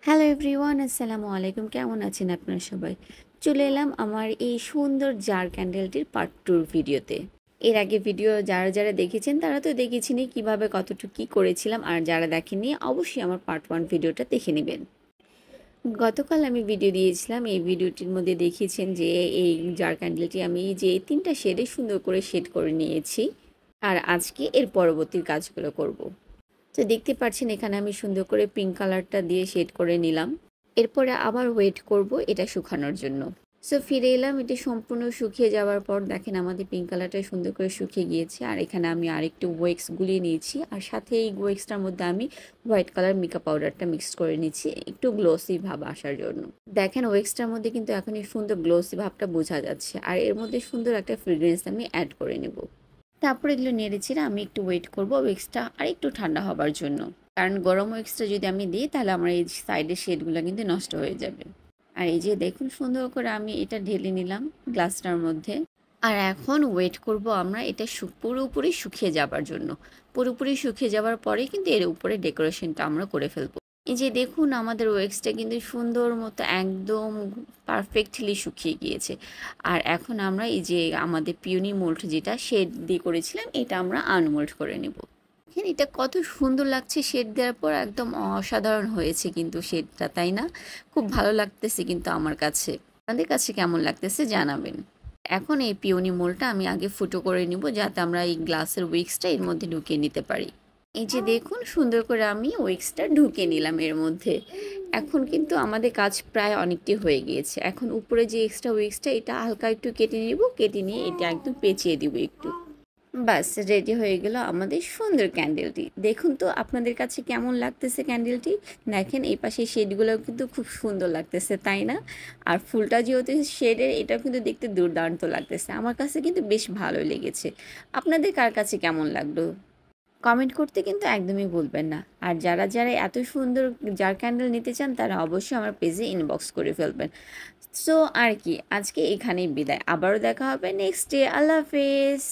Hello everyone, আসসালামু আলাইকুম। কেমন আছেন আপনারা সবাই? চলে এলাম আমার এই সুন্দর জার ক্যান্ডেলটির পার্ট 2 ভিডিওতে। এর আগে ভিডিও যারা দেখেছেন তারা তো দেখেছেনই কিভাবে কতটুকু কী করেছিলাম, আর যারা দেখেননি অবশ্যই আমার পার্ট 1 ভিডিওটা দেখে নেবেন। গতকাল আমি ভিডিও দিয়েছিলাম, এই ভিডিওটির মধ্যে দেখিয়েছেন যে এই জার ক্যান্ডেলটি আমি যে 3টা শেডে সুন্দর করে শেড করে নিয়েছি, আর আজকে এর পরবর্তী কাজগুলো করব। তো দেখতে পাচ্ছেন এখানে আমি সুন্দর করে পিঙ্ক কালারটা দিয়ে শেড করে নিলাম। এরপরে আবার ওয়েট করব এটা শুকানোর জন্য। সো ফিরে এলাম, এটা সম্পূর্ণ শুকিয়ে যাওয়ার পর দেখেন আমাদের পিঙ্ক কালারটা সুন্দর করে শুকিয়ে গিয়েছে। আর এখানে আমি আরেকটু ওয়েক্স গুলিয়ে নিয়েছি, আর সাথে এই ওয়েক্সটার মধ্যে আমি হোয়াইট কালার মেকআপ পাউডারটা মিক্স করে নিচ্ছি একটু গ্লোসি ভাব আসার জন্য। দেখেন ওয়েক্সটার মধ্যে কিন্তু এখন এই সুন্দর গ্লোসি ভাবটা বোঝা যাচ্ছে, আর এর মধ্যে সুন্দর একটা ফ্রেগ্রেন্স আমি অ্যাড করে নেব। তারপর এগুলো নেড়েচেড়ে আমি একটু ওয়েট করব ওয়েক্সটা আর একটু ঠান্ডা হবার জন্য, কারণ গরম ওয়েক্সটা যদি আমি দিই তাহলে আমার এই সাইডের শেডগুলো কিন্তু নষ্ট হয়ে যাবে। আর এই যে দেখুন সুন্দর করে আমি এটা ঢেলে নিলাম গ্লাসটার মধ্যে। আর এখন ওয়েট করব আমরা এটা পুরোপুরি শুকিয়ে যাবার জন্য। পুরোপুরি শুকিয়ে যাওয়ার পরে কিন্তু এর উপরে ডেকোরেশনটা আমরা করে ফেলবো। এই যে দেখুন আমাদের ওয়েক্সটা কিন্তু সুন্দর মতো একদম পারফেক্টলি শুকিয়ে গিয়েছে। আর এখন আমরা এই যে আমাদের পিওনি মোল্ড যেটা শেড দিয়ে করেছিলাম এটা আমরা আনমোল্ড করে নেব। দেখেন এটা কত সুন্দর লাগছে শেড দেওয়ার পর, একদম অসাধারণ হয়েছে কিন্তু শেডটা, তাই না? খুব ভালো লাগতেছে কিন্তু আমার কাছে। আপনাদের কাছে কেমন লাগতেছে জানাবেন। এখন এই পিওনি মোলটা আমি আগে ফুটো করে নিব যাতে আমরা এই গ্লাসের উইক্সটা এর মধ্যে ঢুকিয়ে নিতে পারি। এই যে দেখুন সুন্দর করে আমি উইক্সটা ঢুকিয়ে নিলাম এর মধ্যে। এখন কিন্তু আমাদের কাজ প্রায় অনেকটি হয়ে গিয়েছে। এখন উপরে যে এক্সট্রা উইক্সটা এটা হালকা একটু কেটে নিব, কেটে নিয়ে এটা একদম পেঁচিয়ে দিব একটু। বাস রেডি হয়ে গেল আমাদের সুন্দর ক্যান্ডেলটি। দেখুন তো আপনাদের কাছে কেমন লাগতেছে ক্যান্ডেলটি। দেখেন এই পাশে শেডগুলোও কিন্তু খুব সুন্দর লাগতেছে, তাই না? আর ফুলটা যেহেতু শেডের, এটা কিন্তু দেখতে দুর্দান্ত লাগতেছে। আমার কাছে কিন্তু বেশ ভালো লেগেছে। আপনাদের কার কাছে কেমন লাগলো কমেন্ট করতে কিন্তু একদমই ভুলবেন না। আর যারা এত সুন্দর জার ক্যান্ডেল নিতে চান তারা অবশ্যই আমার পেজে ইনবক্স করে ফেলবেন। সো আর কি, আজকে এখানেই বিদায়, আবারও দেখা হবে নেক্সট ডে। আল্লাহ হাফেজ।